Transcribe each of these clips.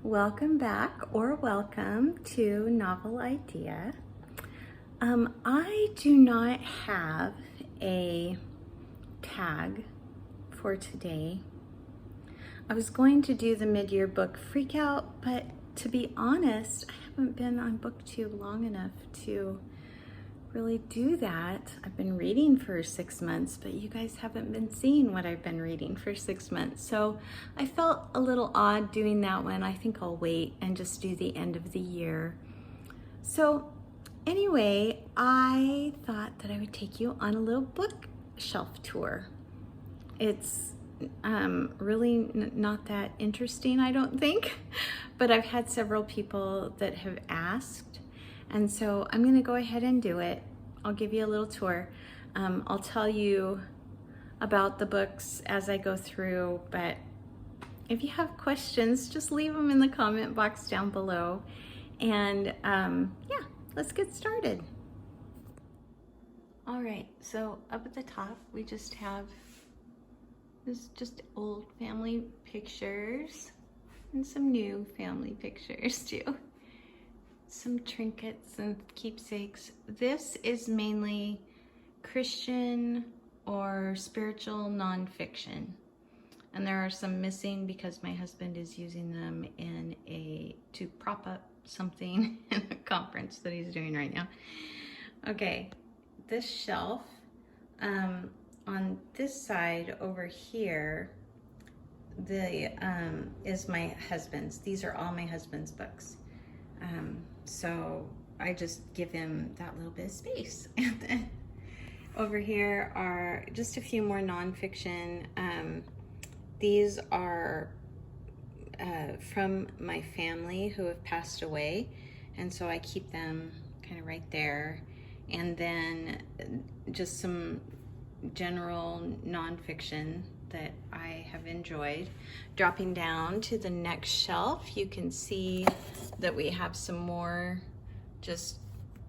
Welcome back or welcome to Novel Idea. I do not have a tag for today. I was going to do the mid-year book freakout, but to be honest, I haven't been on BookTube long enough to really do that. I've been reading for 6 months, but you guys haven't been seeing what I've been reading for 6 months. So I felt a little odd doing that one. I think I'll wait and just do the end of the year. So anyway, I thought that I would take you on a little bookshelf tour. It's really not that interesting, I don't think, but I've had several people that have asked. And so I'm gonna go ahead and do it. I'll give you a little tour. I'll tell you about the books as I go through, but if you have questions, just leave them in the comment box down below. And yeah, let's get started. All right, so up at the top, we just have this just old family pictures and some new family pictures too. Some trinkets and keepsakes. This is mainly Christian or spiritual nonfiction. And there are some missing because my husband is using them to prop up something in a conference that he's doing right now. Okay, this shelf, on this side over here, is my husband's. These are all my husband's books. So I just give him that little bit of space. And then over here are just a few more nonfiction. These are from my family who have passed away, and so I keep them kind of right there. And then just some general nonfiction that I have enjoyed. Dropping down to the next shelf, you can see that we have some more just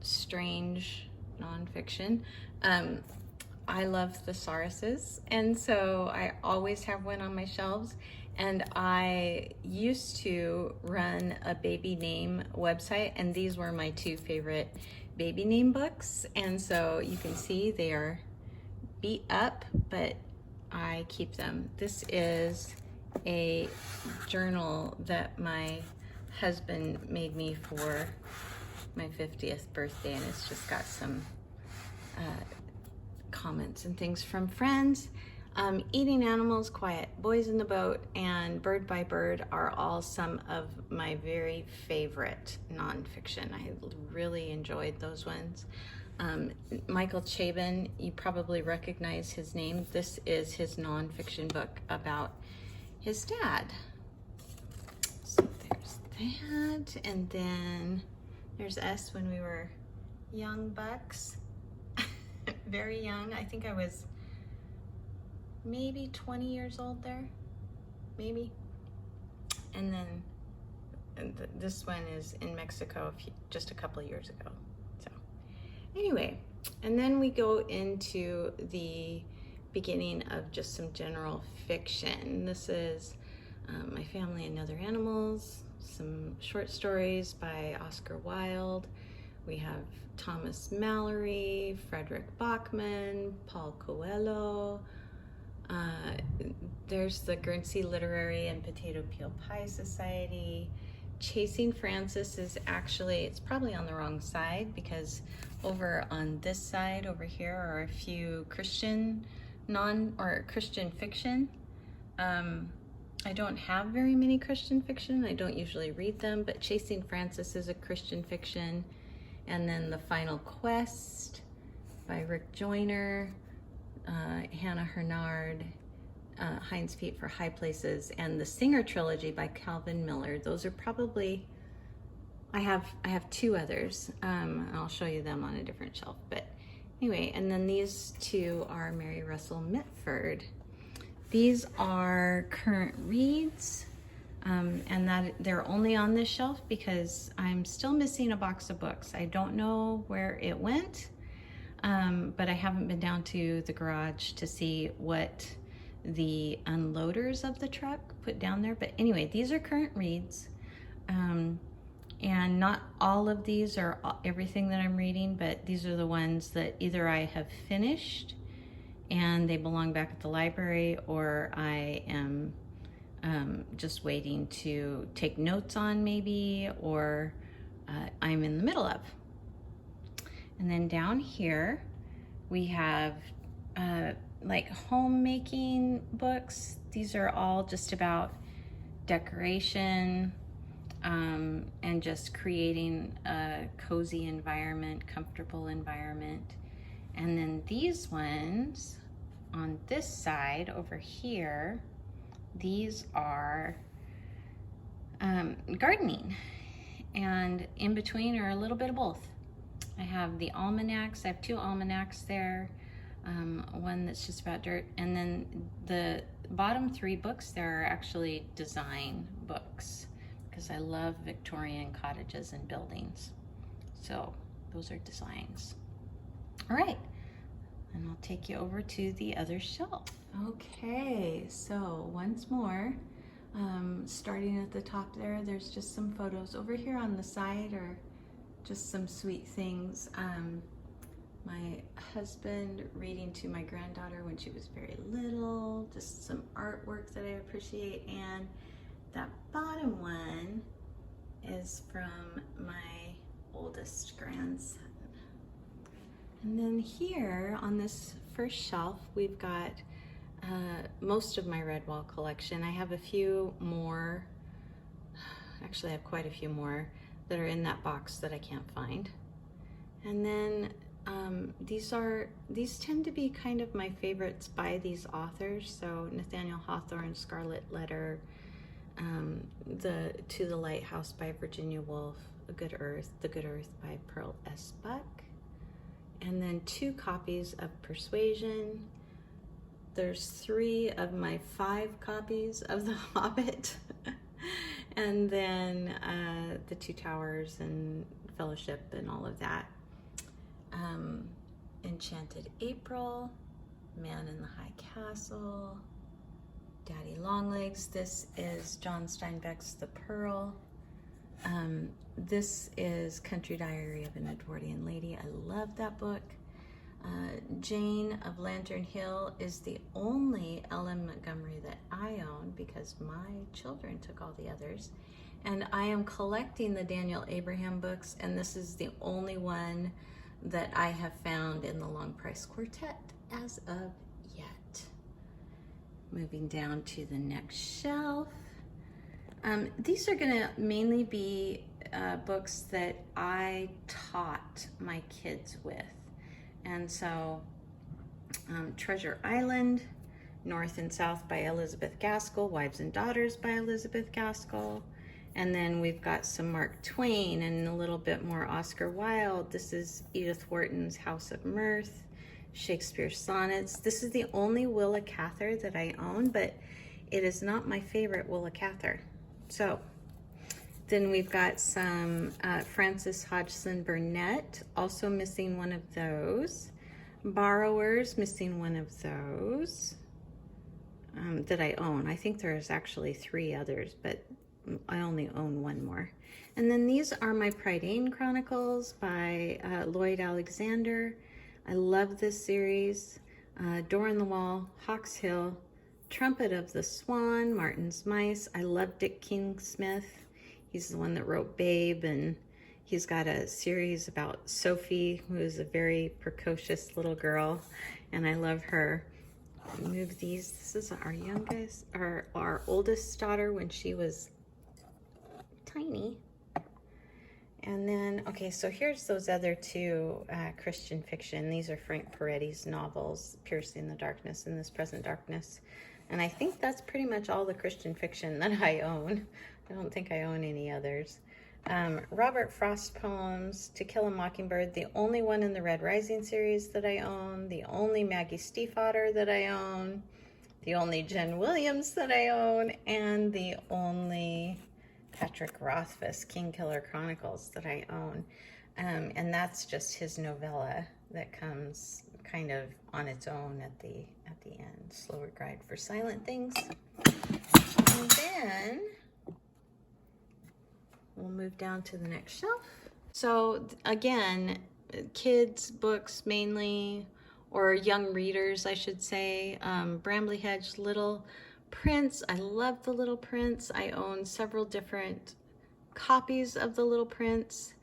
strange nonfiction. I love thesauruses, and so I always have one on my shelves. And I used to run a baby name website, and these were my two favorite baby name books. And so you can see they are beat up, but I keep them. This is a journal that my husband made me for my 50th birthday, and it's just got some comments and things from friends. Eating Animals, Quiet Boys in the Boat, and Bird by Bird are all some of my very favorite nonfiction. I really enjoyed those ones. Michael Chabon, you probably recognize his name. This is his nonfiction book about his dad. So there's that, and then there's us when we were young bucks. Very young. I think I was maybe 20 years old there, maybe. And then this one is in Mexico just a couple of years ago. So anyway, and then we go into the beginning of just some general fiction. This is My Family and Other Animals, some short stories by Oscar Wilde. We have Thomas Mallory, Frederick Bachman, Paul Coelho. There's the Guernsey Literary and Potato Peel Pie Society. Chasing Francis is actually, it's probably on the wrong side, because over on this side over here are a few Christian Christian fiction. I don't have very many Christian fiction. I don't usually read them, but Chasing Francis is a Christian fiction. And then The Final Quest by Rick Joyner, Hannah Hurnard, Hind's Feet for High Places, and the Singer Trilogy by Calvin Miller. Those are probably, I have two others. I'll show you them on a different shelf. But anyway, and then these two are Mary Russell Mitford. These are current reads. And that they're only on this shelf because I'm still missing a box of books. I don't know where it went, but I haven't been down to the garage to see what the unloaders of the truck put down there. But anyway, these are current reads. And not all of these are everything that I'm reading, but these are the ones that either I have finished and they belong back at the library, or I am just waiting to take notes on maybe, or I'm in the middle of. And then down here we have like homemaking books. These are all just about decoration, and just creating a cozy environment, comfortable environment. And then these ones on this side over here, these are gardening, and in between are a little bit of both. I have the almanacs. I have 2 almanacs there, one that's just about dirt, and then the bottom 3 books there are actually design books, because I love Victorian cottages and buildings. So those are designs. All right, and I'll take you over to the other shelf. Okay, so once more, starting at the top there, there's just some photos. Over here on the side are just some sweet things. My husband reading to my granddaughter when she was very little, just some artwork that I appreciate. And that bottom one is from my oldest grandson. And then here on this first shelf, we've got most of my Redwall collection. I have a few more, actually I have quite a few more that are in that box that I can't find. And then these tend to be kind of my favorites by these authors. So Nathaniel Hawthorne, Scarlet Letter, the To the Lighthouse by Virginia Woolf, The Good Earth by Pearl S. Buck, and then 2 copies of Persuasion. There's 3 of my 5 copies of The Hobbit, and then the 2 Towers and Fellowship and all of that. Enchanted April, Man in the High Castle, Daddy Longlegs. This is John Steinbeck's The Pearl. This is Country Diary of an Edwardian Lady. I love that book. Jane of Lantern Hill is the only Ellen Montgomery that I own, because my children took all the others. And I am collecting the Daniel Abraham books, and this is the only one that I have found in the Long Price Quartet as of yet. Moving down to the next shelf. These are gonna mainly be books that I taught my kids with. And so Treasure Island, North and South by Elizabeth Gaskell, Wives and Daughters by Elizabeth Gaskell. And then we've got some Mark Twain and a little bit more Oscar Wilde. This is Edith Wharton's House of Mirth, Shakespeare Sonnets. This is the only Willa Cather that I own, but it is not my favorite Willa Cather. So then we've got some Frances Hodgson Burnett, also missing one of those. Borrowers, missing one of those that I own. I think there's actually 3 others, but I only own 1 more. And then these are my Prydain Chronicles by Lloyd Alexander. I love this series. Door in the Wall, Hawks Hill, Trumpet of the Swan, Martin's Mice. I love Dick King-Smith. He's the one that wrote Babe, and he's got a series about Sophie, who is a very precocious little girl, and I love her. Move these. This is our youngest, our oldest daughter when she was tiny. And then, okay, so here's those other 2 Christian fiction. These are Frank Peretti's novels, Piercing the Darkness and This Present Darkness. And I think that's pretty much all the Christian fiction that I own. I don't think I own any others. Robert Frost poems, To Kill a Mockingbird, the only one in the Red Rising series that I own, the only Maggie Stiefvater that I own, the only Jen Williams that I own, and the only Patrick Rothfuss Kingkiller Chronicles that I own. And that's just his novella that comes kind of on its own at the end. Slow Regard for Silent Things. And then we'll move down to the next shelf. So again, kids books mainly, or young readers, I should say. Bramley Hedge Little Prince. I love the Little Prince. I own several different copies of the Little Prince,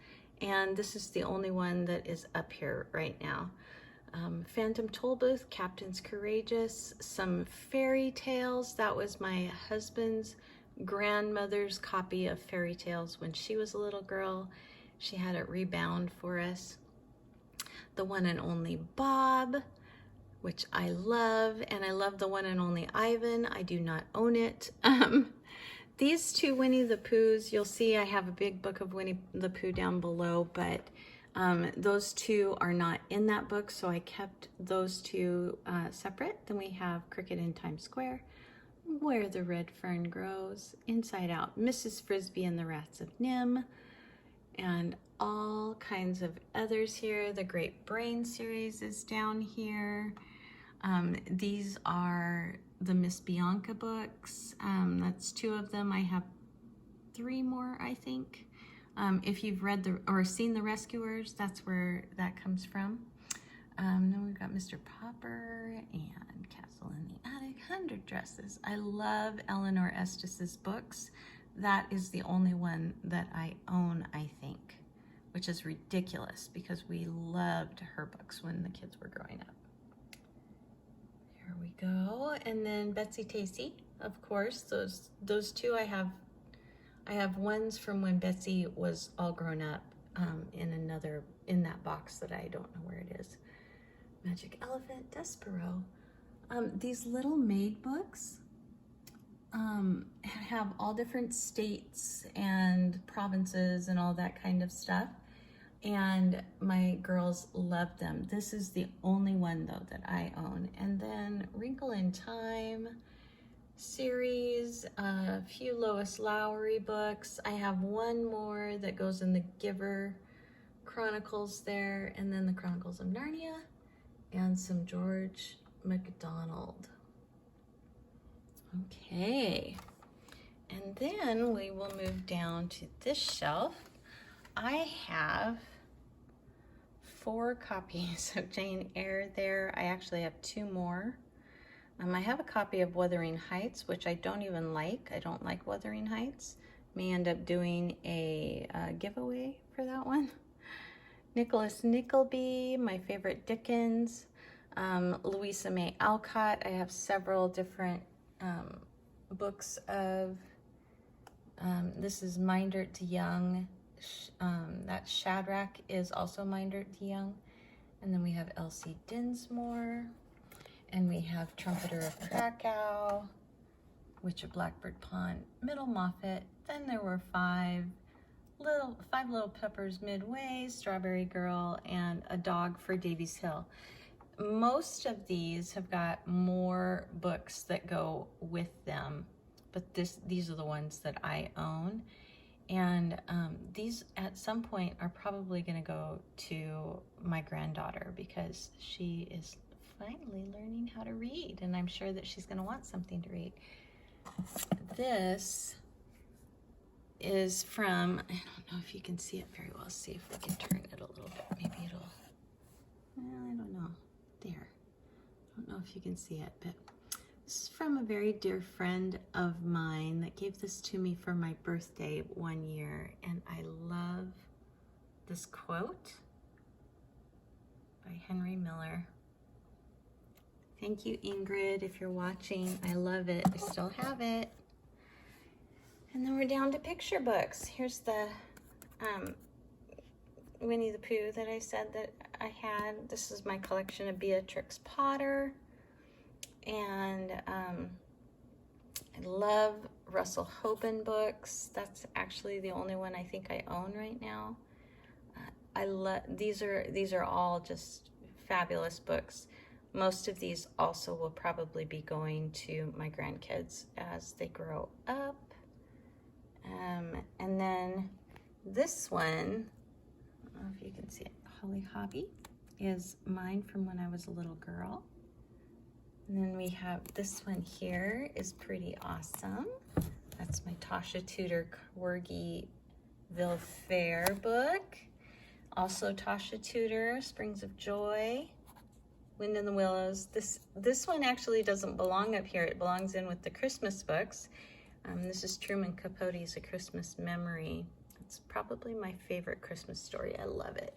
and this is the only one that is up here right now. Phantom Tollbooth, Captain's Courageous, some fairy tales. That was my husband's grandmother's copy of fairy tales when she was a little girl. She had it rebound for us. The One and Only Bob, which I love, and I love The One and Only Ivan. I do not own it. These two Winnie the Poohs, you'll see I have a big book of Winnie the Pooh down below, but those two are not in that book, so I kept those two separate. Then we have Cricket in Times Square, Where the Red Fern Grows, Inside Out, Mrs. Frisbee and the Rats of Nim, and all kinds of others here. The Great Brain series is down here. These are the Miss Bianca books. That's two of them. I have three more, I think. If you've read or seen The Rescuers, that's where that comes from. Then we've got Mr. Popper and Castle in the Attic, 100 Dresses. I love Eleanor Estes' books. That is the only one that I own, I think, which is ridiculous because we loved her books when the kids were growing up. Here we go. And then Betsy Tacy, of course. Those two I have ones from when Betsy was all grown up in that box that I don't know where it is. Magic Elephant, Despero. These Little Maid books have all different states and provinces and all that kind of stuff. And my girls love them. This is the only one though that I own. And then Wrinkle in Time series, a few Lois Lowry books. I have one more that goes in the Giver Chronicles there, and then the Chronicles of Narnia, and some George MacDonald. Okay, and then we will move down to this shelf. I have 4 copies of Jane Eyre there. I actually have 2 more. I have a copy of Wuthering Heights, which I don't even like. I don't like Wuthering Heights. May end up doing a giveaway for that one. Nicholas Nickleby, my favorite Dickens. Louisa May Alcott. I have several different books of, this is Mindert to Young. That Shadrach is also Mindert to Young. And then we have Elsie Dinsmore. And we have Trumpeter of Krakow, Witch of Blackbird Pond, Middle Moffat. Then there were five Little Peppers Midway, Strawberry Girl, and A Dog for Davies Hill. Most of these have got more books that go with them, but these are the ones that I own. And these at some point are probably going to go to my granddaughter because she is finally learning how to read, and I'm sure that she's going to want something to read. This is from, I don't know if you can see it very well. See if we can turn it a little bit. Maybe it'll, well, I don't know. There. I don't know if you can see it, but this is from a very dear friend of mine that gave this to me for my birthday one year, and I love this quote by Henry Miller. Thank you, Ingrid, if you're watching. I love it. I still have it. And then we're down to picture books. Here's the Winnie the Pooh that I said that I had. This is my collection of Beatrix Potter. And I love Russell Hoban books. That's actually the only one I think I own right now. I love these are all just fabulous books. Most of these also will probably be going to my grandkids as they grow up. And then this one, I don't know if you can see it, Holly Hobby, is mine from when I was a little girl. And then we have this one here is pretty awesome. That's my Tasha Tudor Corgi Fair book. Also Tasha Tudor, Springs of Joy, Wind in the Willows. This one actually doesn't belong up here. It belongs in with the Christmas books. This is Truman Capote's A Christmas Memory. It's probably my favorite Christmas story. I love it.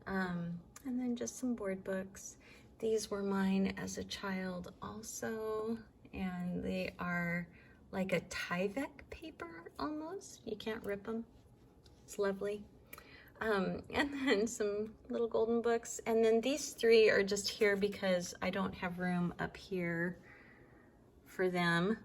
And then just some board books. These were mine as a child also, and they are like a Tyvek paper almost. You can't rip them. It's lovely. And then some little golden books. And then these three are just here because I don't have room up here for them.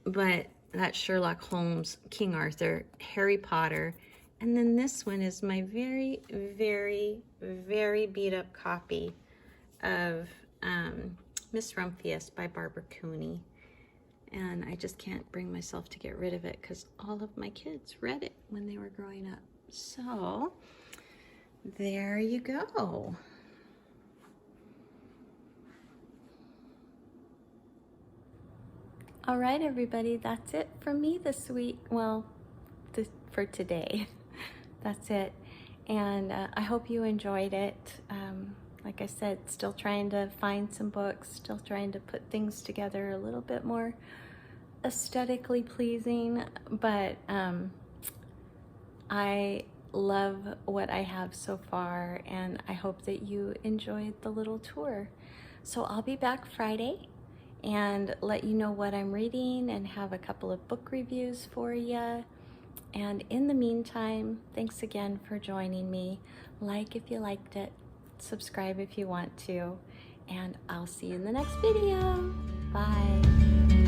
But that's Sherlock Holmes, King Arthur, Harry Potter. And then this one is my very, very, very beat up copy of Miss Rumphius by Barbara Cooney. And I just can't bring myself to get rid of it because all of my kids read it when they were growing up. So there you go. All right, everybody, that's it for me this week. Well, for today, that's it. And I hope you enjoyed it. Like I said, still trying to find some books, still trying to put things together a little bit more aesthetically pleasing, but I love what I have so far, and I hope that you enjoyed the little tour. So I'll be back Friday and let you know what I'm reading and have a couple of book reviews for you. And in the meantime, thanks again for joining me. Like if you liked it, subscribe if you want to, and I'll see you in the next video. Bye.